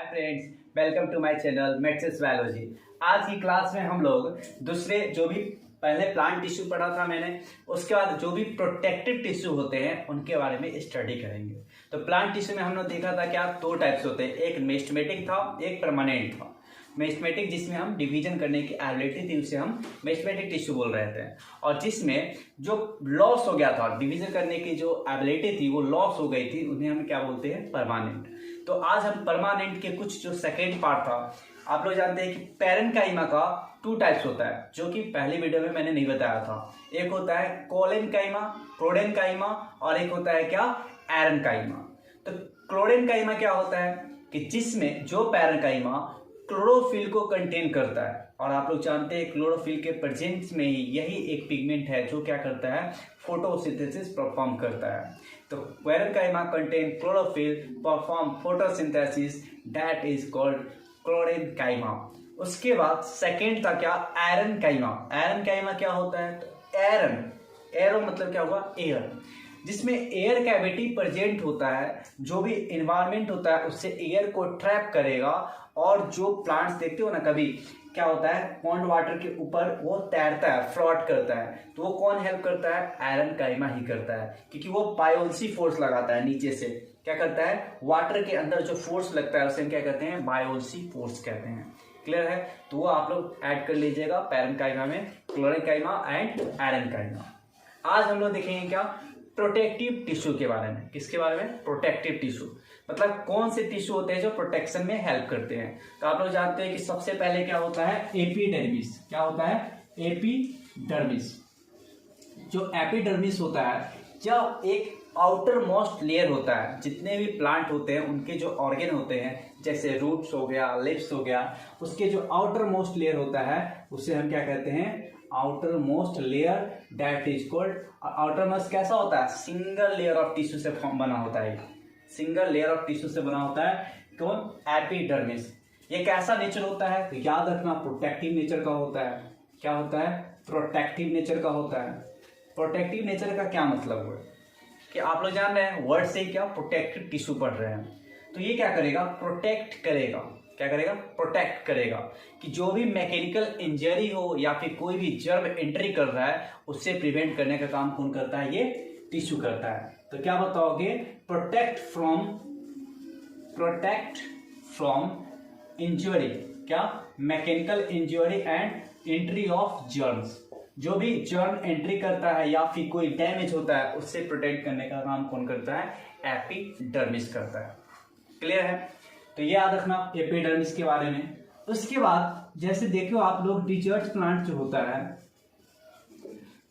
Friends, welcome to my channel metrics biology. आज की class में हम लोग दूसरे जो भी पहले प्लांट टिश्यू पढ़ा था मैंने, उसके बाद जो भी प्रोटेक्टिव टिश्यू होते हैं उनके बारे में स्टडी करेंगे। तो प्लांट टिश्यू में हमने देखा था क्या दो टाइप्स होते हैं, एक मेस्टमेटिक था, एक परमानेंट था। मेस्टमेटिक जिसमें हम डिवीजन करने की एबिलिटी थी उसे हम मेस्टमेटिक टिश्यू बोल रहे थे, और जिसमें जो लॉस हो गया था डिवीजन करने की जो एबिलिटी थी वो लॉस हो गई थी, उन्हें हम क्या बोलते हैं, परमानेंट। तो आज हम परमानेंट के कुछ जो सेकेंड पार्ट था, आप लोग जानते हैं कि पैरेन्काइमा का टू टाइप्स होता है जो कि पहली वीडियो में मैंने नहीं बताया था। एक होता है कोलेनकाइमा, क्लोरेनकाइमा, और एक होता है क्या, एरेनकाइमा। तो क्लोरेनकाइमा क्या होता है कि जिसमें जो पैरेन्काइमा क्लोरोफिल को कंटेन करता है, और आप लोग जानते हैं क्लोरोफिल के प्रेजेंस में ही यही एक पिगमेंट है जो क्या करता है, फोटोसिंथेसिस परफॉर्म करता है। तो parenchyma contain chlorophyll perform photosynthesis, that is called chlorenchyma. उसके बाद सेकेंड था क्या, एरेनकाइमा। एरेनकाइमा क्या होता है, तो एरो मतलब क्या हुआ, एयर, जिसमें एयर कैविटी प्रेजेंट होता है। जो भी एनवायरनमेंट होता है उससे एयर को ट्रैप करेगा, और जो प्लांट्स देखते हो ना कभी क्या होता है, पॉन्ड वाटर के ऊपर वो तैरता है, फ्लोट करता है, तो वो कौन हेल्प करता है, एरेनकाइमा ही करता है, क्योंकि वो बायोल्सी फोर्स लगाता है नीचे से। क्या करता है, वाटर के अंदर जो फोर्स लगता है उसे हम क्या कहते हैं, बायोल्सी फोर्स कहते हैं। क्लियर है, तो वो आप लोग ऐड कर लीजिएगा पैरेन्काइमा में, क्लोरेनकाइमा एंड एरेनकाइमा। आज हम लोग देखेंगे क्या, प्रोटेक्टिव टिश्यू के बारे में। किसके बारे में, प्रोटेक्टिव टिश्यू, मतलब कौन से टिश्यू होते हैं जो प्रोटेक्शन में हेल्प करते हैं। तो आप लोग जानते हैं कि सबसे पहले क्या होता है, एपिडर्मिस। क्या होता है, एपिडर्मिस। जो एपिडर्मिस होता है, जब एक आउटर मोस्ट लेयर होता है, जितने भी प्लांट होते हैं उनके जो ऑर्गन होते हैं, जैसे रूट्स हो गया, लिप्स हो गया, उसके जो आउटर मोस्ट लेयर होता है उसे हम क्या कहते हैं, outer most layer, that is called. Outer most कैसा होता है, सिंगल लेयर ऑफ टिश्यू से बना होता है, सिंगल लेयर ऑफ टिश्यू से बना होता है, कौन, एपिडर्मिस। ये कैसा नेचर होता है, तो याद रखना प्रोटेक्टिव नेचर का होता है। क्या होता है, प्रोटेक्टिव नेचर का होता है। प्रोटेक्टिव नेचर का क्या मतलब है कि आप लोग जान रहे हैं वर्ड से क्या, प्रोटेक्टिव टिश्यू पढ़ रहे हैं, तो ये क्या करेगा, प्रोटेक्ट करेगा। क्या करेगा, प्रोटेक्ट करेगा, कि जो भी मैकेनिकल इंजरी हो या फिर कोई भी जर्म एंट्री कर रहा है उससे प्रिवेंट करने का काम कौन करता है, ये टिश्यू करता है। तो क्या बताओगे, प्रोटेक्ट फ्रॉम इंजरी, क्या, mechanical injury and entry of germs. जो भी जर्म एंट्री करता है या फिर कोई डैमेज होता है उससे प्रोटेक्ट करने का काम कौन करता है, एपिडर्मिस करता है। क्लियर है, तो ये याद रखना एपिडर्मिस के बारे में। उसके बाद जैसे देखो आप लोग डिजर्ट प्लांट जो होता है,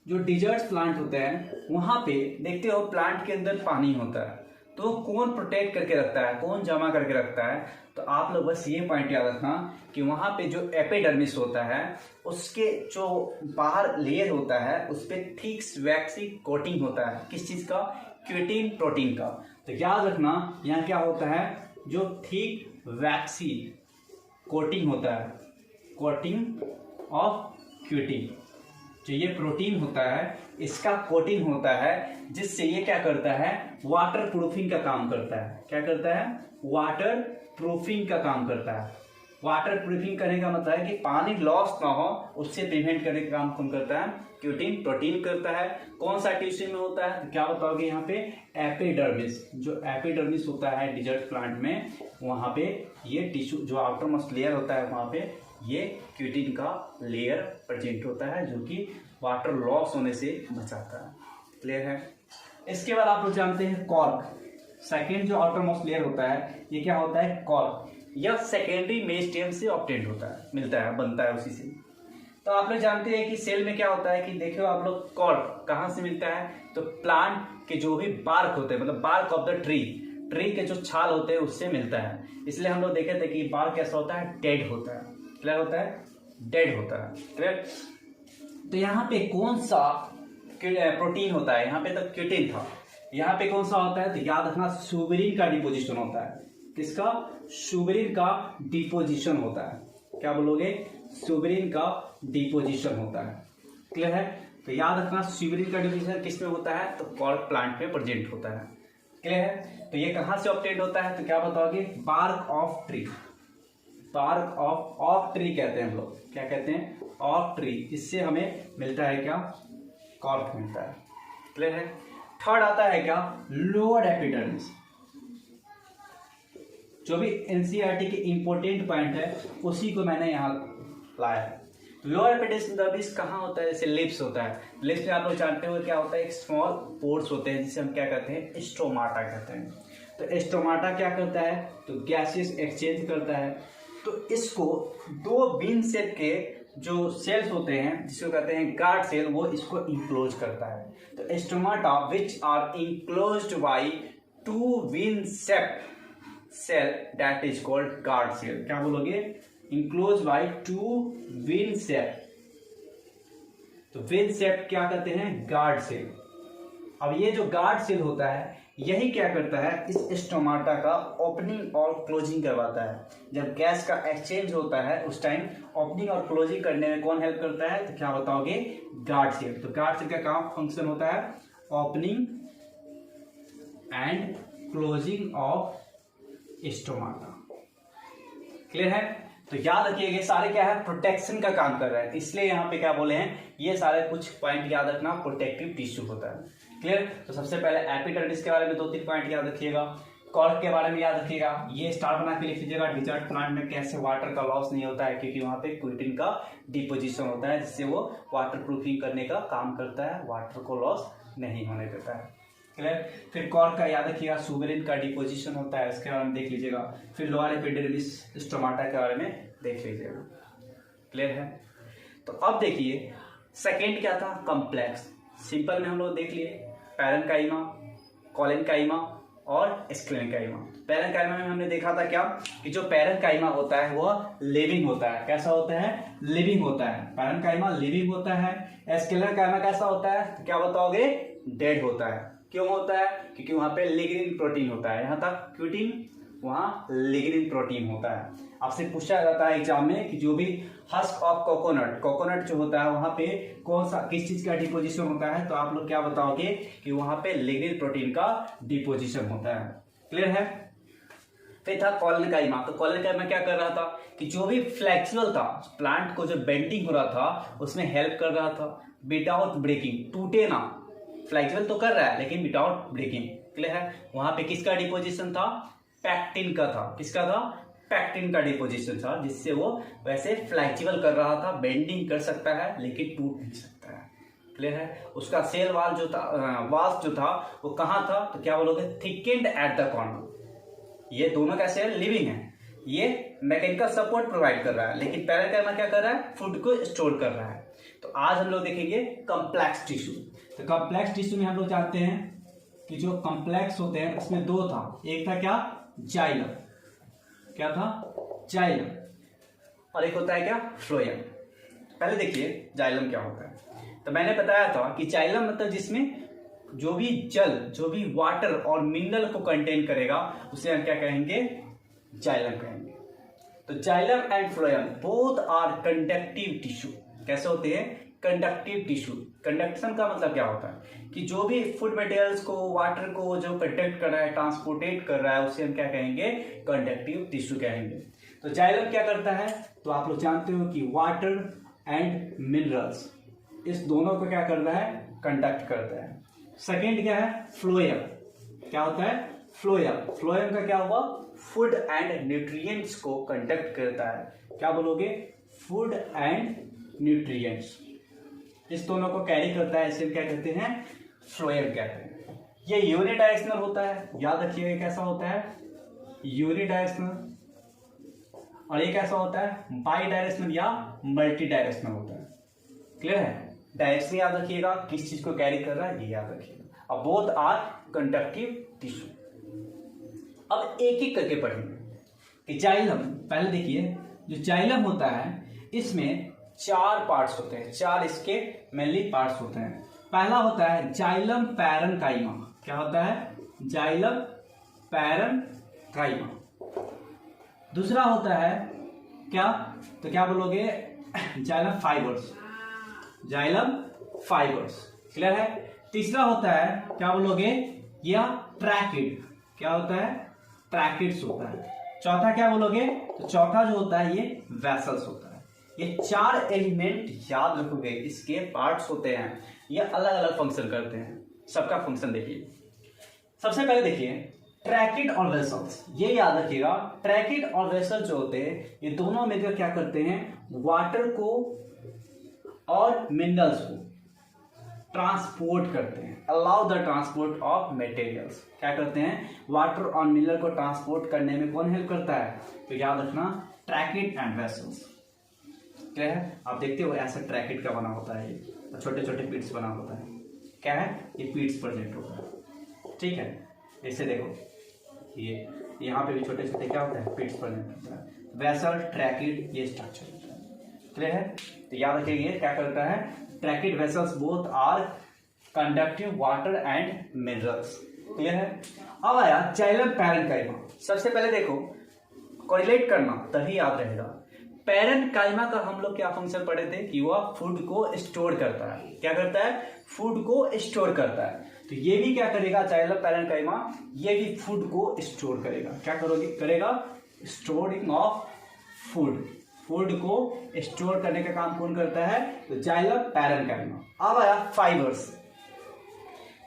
जो डिजर्ट प्लांट होते हैं वहां पे देखते हो प्लांट के अंदर पानी होता है, तो कौन प्रोटेक्ट करके रखता है, कौन जमा करके रखता है, तो आप लोग बस ये पॉइंट याद रखना कि वहां पे जो एपिडर्मिस होता है उसके जो बाहर लेयर होता है उस पे थिक वैक्सी कोटिंग होता है, किस चीज का, क्यूटिन प्रोटीन का। तो याद रखना यहाँ क्या होता है, जो थिक वैक्सी कोटिंग होता है, कोटिंग ऑफ क्यूटिन, जो ये प्रोटीन होता है इसका कोटिंग होता है, जिससे ये क्या करता है, वाटर प्रूफिंग का काम करता है। क्या करता है, वाटर प्रूफिंग का काम करता है। वाटर प्रूफिंग करने का मतलब है कि पानी लॉस ना हो, उससे प्रिवेंट करने का काम कौन करता है, क्यूटिन प्रोटीन करता है। कौन सा टिश्यू में होता है, तो क्या बताओगे यहाँ पे, एपिडर्मिस। जो एपिडर्मिस होता है डिजर्ट प्लांट में, वहां पे ये टिश्यू जो आउटर मोस्ट लेयर होता है वहां पे ये क्यूटिन का लेयर प्रेजेंट होता है, जो कि वाटर लॉस होने से बचाता है। क्लियर है। इसके बाद आप लोग जानते हैं कॉर्क। सेकेंड जो आउटर मोस्ट लेयर होता है ये क्या होता है, कॉर्क। यह सेकेंडरी मेरिस्टेम से ऑब्टेन्ड होता है, मिलता है, बनता है उसी से। तो आप लोग जानते हैं कि सेल में क्या होता है कि देखो आप लोग, कॉर्क कहाँ से मिलता है, तो प्लांट के जो भी बार्क होते हैं, मतलब बार्क ऑफ द ट्री के जो छाल होते हैं उससे मिलता है। इसलिए हम लोग देखे थे कि बार्क कैसा होता है, डेड होता है। क्लियर होता है, डेड होता है। क्लियर। तो यहाँ पे कौन सा प्रोटीन होता है, यहाँ पे तो क्यूटिन था, यहाँ पे कौन सा होता है, तो याद रखना सुबेरिन का डिपोजिशन होता है। किसका, सुबेरिन का डिपोजिशन होता है। क्या बोलोगे, सुबेरिन का डिपोजिशन होता है। क्लियर है, तो याद रखना सुबेरिन का डिपोजिशन किस में होता है, तो कॉर्क प्लांट में प्रेजेंट होता है। क्लियर है। तो ये कहाँ से ऑब्टेन्ड होता है, तो क्या बताओगे, bark of tree, bark of tree कहते हैं हम लोग, क्या कहते हैं, ऑफ ट्री। इससे हमें मिलता है क्या, कॉर्क मिलता है। क्लियर है। थर्ड आता है क्या, लोअर एपिडर्मिस। जो भी एनसीईआरटी के इंपॉर्टेंट पॉइंट है उसी को मैंने यहाँ लाया है। लोअर एपिडर्मिस कहाँ होता है, जैसे लिप्स होता है, लिप्स में आप लोग जानते हो क्या होता है, एक स्मॉल पोर्स होते हैं जिसे हम क्या कहते हैं, स्टोमाटा कहते हैं। तो स्टोमाटा क्या करता है, तो गैसेस एक्सचेंज करता है। तो इसको दो बीन शेप के जो सेल्स होते हैं जिसको कहते हैं गार्ड सेल, वो इसको इंक्लोज करता है। तो stomata which are enclosed by two bean shape cell that is called guard cell. क्या बोलोगे, enclose by two bean shape. तो विन सेप क्या कहते हैं, गार्ड सेल। अब ये जो गार्ड सेल होता है यही क्या करता है, इस स्टोमाटा का ओपनिंग और क्लोजिंग करवाता है। जब गैस का एक्सचेंज होता है उस टाइम ओपनिंग और क्लोजिंग करने में कौन हेल्प करता है, तो क्या बताओगे, गार्ड सेल। तो गार्ड सेल का काम फंक्शन होता है opening and closing of stomata. Clear है। तो याद रखिए ये सारे क्या है, प्रोटेक्शन का काम कर रहे हैं, इसलिए यहाँ पे क्या बोले हैं, ये सारे कुछ पॉइंट याद रखना, प्रोटेक्टिव टिश्यू होता है। क्लियर। तो सबसे पहले एपिडर्मिस के बारे में 2-3 पॉइंट याद रखिएगा, कॉर्क के बारे में याद रखिएगा, ये स्टार बना के लिख लीजिएगा, डिजर्ट प्लांट में कैसे वाटर का लॉस नहीं होता है, क्योंकि वहाँ पे क्विटिन का डिपोजिशन होता है जिससे वो वाटर प्रूफिंग करने का काम करता है, वाटर को लॉस नहीं होने देता है। क्लियर। फिर कॉर्क का याद रखिएगा, सुबेरिन का डिपोजिशन होता है, इसके बारे में देख लीजिएगा। फिर लोअर एपिडर्मिस स्टोमाटा के बारे में देख लीजिएगा। क्लियर है। तो अब देखिए सेकेंड क्या था, कॉम्प्लेक्स। सिंपल में हम लोग देख लिए पैरेन्काइमा, कोलेन्काइमा और स्क्लेरेन्काइमा। पैरेन्काइमा में हमने देखा था क्या, कि जो पैरेन्काइमा होता है वो लिविंग होता है। कैसा होता है, लिविंग होता है। पैरेन्काइमा लिविंग होता है। स्क्लेरेन्काइमा कैसा होता है, तो क्या बताओगे, डेड होता है। क्यों होता है, क्योंकि वहां पे लिग्निन प्रोटीन होता है, यहाँ तक क्विटिन, वहां लिग्निन प्रोटीन होता है। आपसे पूछा जाता है एग्जाम में कि जो भी हस्क ऑफ कोकोनट जो होता है वहां पे कौन सा किस चीज का डिपोजिशन होता है, तो आप लोग क्या बताओगे कि वहां पे लिग्निन प्रोटीन का डिपोजिशन होता है। क्लियर है। फिर था कोलेन्काइमा। तो कोलेन्काइमा क्या कर रहा था कि जो भी फ्लेक्सिबल था, प्लांट को जो बेंडिंग हो रहा था उसमें हेल्प कर रहा था विदाउट ब्रेकिंग, टूटे ना। फ्लेक्सिबल तो कर रहा है लेकिन विदाउट ब्रेकिंग। क्लियर है। वहां पे किसका डिपोजिशन था, पैक्टिन का था। किसका था, पैक्टिन का डिपोजिशन था, जिससे वो वैसे फ्लेक्सिबल कर रहा था, बेंडिंग कर सकता है लेकिन टूट नहीं सकता है। क्लियर है। उसका सेल वाल जो था, वाल्स जो था वो कहाँ था, तो क्या बोलोगे, थिकेंड एट द कॉर्नर। ये दोनों कैसे है, लिविंग है। ये मैकेनिकल सपोर्ट प्रोवाइड कर रहा है, लेकिन पैरेन्काइमा क्या कर रहा है, फूड को स्टोर कर रहा है। तो आज हम लोग देखेंगे कॉम्प्लेक्स टिश्यू। तो कॉम्प्लेक्स टिश्यू में हम लोग जानते हैं कि जो कॉम्प्लेक्स होते हैं उसमें दो था, एक था क्या, जाइलम। क्या था, जाइलम। और एक होता है क्या, फ्लोएम। पहले देखिए जाइलम क्या होता है। तो मैंने बताया था कि जाइलम मतलब जिसमें जो भी जल, जो भी वाटर और मिनरल को कंटेन करेगा उसे हम क्या कहेंगे, जाइलम कहेंगे। तो xylem and phloem both are conductive tissue. कैसे होते हैं, कंडक्टिव टिश्यू। कंडक्शन का मतलब क्या होता है कि जो भी फूड मटेरियल्स को, वाटर को जो कंडक्ट कर रहा है, ट्रांसपोर्टेट कर रहा है, उसे हम क्या कहेंगे, कंडक्टिव टिश्यू कहेंगे। तो जाइलम क्या करता है, तो आप लोग जानते हो कि वाटर एंड मिनरल्स, इस दोनों को क्या कर रहा है, कंडक्ट करता है। सेकेंड क्या है, फ्लोएम। क्या होता है, फ्लोएम। फ्लोएम का क्या होगा, फूड एंड न्यूट्रिएंट्स को कंडक्ट करता है। क्या बोलोगे, फूड एंड न्यूट्रिएंट्स, इस दोनों को कैरी करता है, इसे क्या कहते हैं, फ्लोएम कहते हैं। ये यूनिडायरेक्शनल होता है, याद रखिएगा कैसा होता है, यूनिडायरेक्शनल। और ये कैसा होता है, बाई डायरेक्शनल या मल्टी डायरेक्शनल होता है। क्लियर है। डायरेक्शन याद रखिएगा, किस चीज को कैरी कर रहा है ये याद रखिएगा। अब बोथ आर कंडक्टिव टिश्यू। अब एक एक करके पढ़ेंगे कि जाइलम, पहले देखिए जो जाइलम होता है इसमें 4 पार्ट्स होते हैं, 4 इसके मेनली पार्ट्स होते हैं। पहला होता है जाइलम पैरेन्काइमा। क्या होता है, जाइलम पैरेन्काइमा। दूसरा होता है क्या, तो क्या बोलोगे, xylem fibres. Xylem fibres. Clear है। तीसरा होता है क्या बोलोगे, या ट्रैकिड। क्या होता है, ट्रैकिड्स होता है। चौथा क्या बोलोगे, तो चौथा जो होता है ये वेसल्स होता है। ये 4 एलिमेंट याद रखोगे, इसके पार्ट्स होते हैं, ये अलग अलग फंक्शन करते हैं। सबका फंक्शन देखिए। सबसे पहले देखिए ट्रैकिड और वेसल्स, ये याद रखिएगा। ट्रैकिड और वेसल जो होते हैं ये दोनों मिलकर क्या करते हैं, वाटर को और मिनरल्स को ट्रांसपोर्ट करते हैं। Allow the transport of materials, क्या करते हैं, वाटर और मिनरल को ट्रांसपोर्ट करने में कौन हेल्प करता है, तो याद रखना ट्रैकिड एंड वेसल्स। क्या है, आप देखते हो ऐसा ट्रैकिड का बना होता है, ये छोटे छोटे पीट्स बना होता है। क्या है, ये पीट्स प्रेजेंट होता है। ठीक है, इसे देखो, ये यहाँ पे भी छोटे छोटे क्या होता है, पीट्स प्रेजेंट होता है। वेसल, ट्रैकिड, ये स्ट्रक्चर होता है। क्लियर है, तो याद रखिए क्या करता है, tracheid vessels both are conductive water and minerals. Clear है। अब आया जाइलम पैरेन्काइमा। सबसे पहले देखो कोरिलेट करना तभी याद रहेगा। पैरेन्काइमा का हम लोग क्या फंक्शन पढ़े थे कि वह फूड को स्टोर करता है। क्या करता है, फूड को स्टोर करता है। तो ये भी क्या करेगा, जाइलम पैरेन्काइमा, ये भी फूड को स्टोर करेगा। क्या करेगा, स्टोरिंग ऑफ फूड, फूड को स्टोर करने का काम कौन करता है, तो जाइलम पैरेन्काइमा। अब आया फाइबर्स।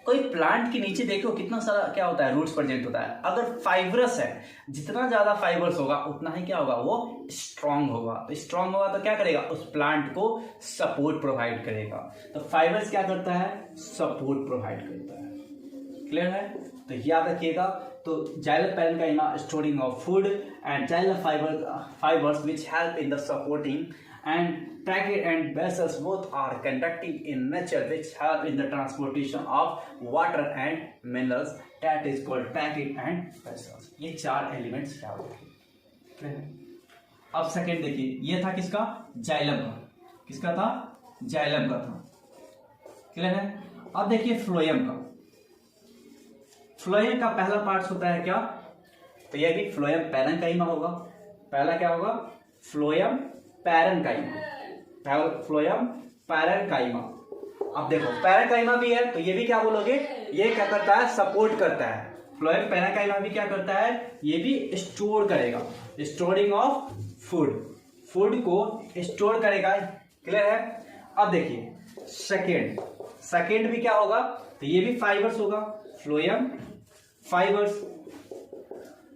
कोई प्लांट के नीचे देखो कितना सारा क्या होता है, रूट्स प्रेजेंट होता है। अगर फाइबरस है, जितना ज्यादा फाइबर्स होगा उतना ही क्या होगा, वो स्ट्रांग होगा। तो स्ट्रांग होगा तो क्या करेगा, उस प्लांट को सपोर्ट प्रोवाइड करेगा। तो फाइबर्स क्या करता है, सपोर्ट प्रोवाइड करता है। क्लियर है, तो याद रखिएगा। तो xylem parenchyma storing of food and xylem fibres which help in the supporting and trachea and vessels both are conductive in nature which help in the transportation of water and minerals, that is called trachea and vessels। ये 4 elements क्या होते हैं। अब second देखिए, ये था किसका, xylem का। किसका था, जाइलम का था। क्लियर है। अब देखिए फ्लोएम का। फ्लोएम का पहला पार्ट होता है क्या, तो ये भी फ्लोएम पैरेन्काइमा होगा। पहला क्या होगा, फ्लोएम पैरेन्काइमा, फ्लोएम पैरेन्काइमा। अब देखो पैरेन्काइमा भी है, तो ये भी क्या बोलोगे, ये क्या करता है, सपोर्ट करता है। फ्लोएम पैरेन्काइमा भी क्या करता है, ये भी स्टोर करेगा, स्टोरिंग ऑफ फूड, फूड को स्टोर करेगा। क्लियर है। अब देखिए सेकेंड भी क्या होगा, तो ये भी फाइबर्स होगा, फ्लोएम फाइबर्स।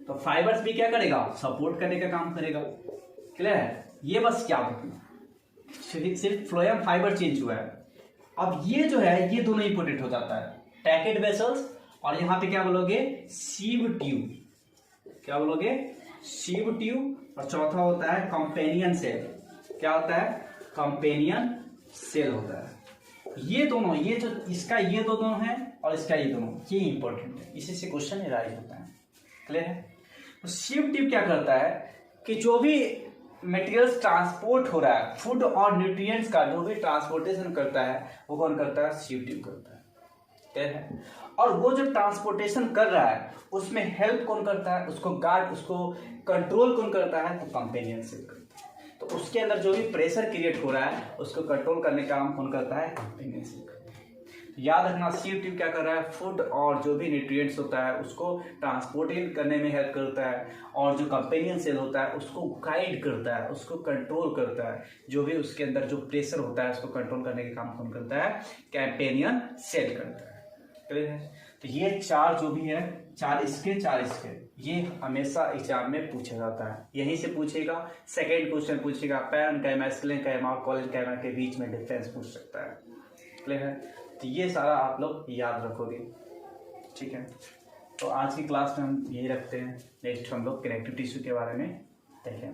तो फाइबर्स भी क्या करेगा, सपोर्ट करने का काम करेगा। क्लियर है, ये बस क्या रखना, सिर्फ फ्लोएम फाइबर चेंज हुआ है। अब ये जो है ये दोनों इंपोर्टेंट हो जाता है, ट्रैकिड वेसल्स और यहाँ पे क्या बोलोगे, सीव ट्यूब। क्या बोलोगे, सीव ट्यूब। और चौथा होता है कंपेनियन सेल। क्या होता है, कंपेनियन सेल होता है। ये दोनों, ये जो इसका ये दोनों है और इसका ये दोनों, ये इंपॉर्टेंट है, इसी से क्वेश्चन राइज होता है। क्लियर है। तो सीव ट्यूब क्या करता है कि जो भी मटेरियल्स ट्रांसपोर्ट हो रहा है, फूड और न्यूट्रिएंट्स का जो भी ट्रांसपोर्टेशन करता है वो कौन करता है, सीव ट्यूब करता है। ठीक है। और वो जो ट्रांसपोर्टेशन कर रहा है उसमें हेल्प कौन करता है, उसको गार्ड, उसको कंट्रोल कौन करता है, तो कंपेनियन सेल करता है। तो उसके अंदर जो भी प्रेशर क्रिएट हो रहा है उसको कंट्रोल करने का काम कौन करता है, कंपेनियन सेल करता है। याद रखना सीव ट्यूब क्या कर रहा है, फूड और जो भी न्यूट्रिएंट्स होता है उसको ट्रांसपोर्ट करने में हेल्प करता है, और जो कंपेनियन सेल होता है उसको गाइड करता है, उसको कंट्रोल करता है। जो भी उसके अंदर जो प्रेशर होता है उसको कंट्रोल करने का काम कौन करता है, कंपेनियन सेल करता है। क्लियर है। तो ये 4 जो भी है, 4 इसके 4 इसके, ये हमेशा एग्जाम में पूछा जाता है। यहीं से पूछेगा, सेकेंड क्वेश्चन पूछेगा, पैरेन्काइमा, स्क्लेरेन्काइमा और कोलेन्काइमा के बीच में डिफरेंस पूछ सकता है। क्लियर है। तो ये सारा आप लोग याद रखोगे। ठीक है। तो आज की क्लास में हम यही रखते हैं, नेक्स्ट हम लोग कनेक्टिव टिश्यू के बारे में देखेंगे।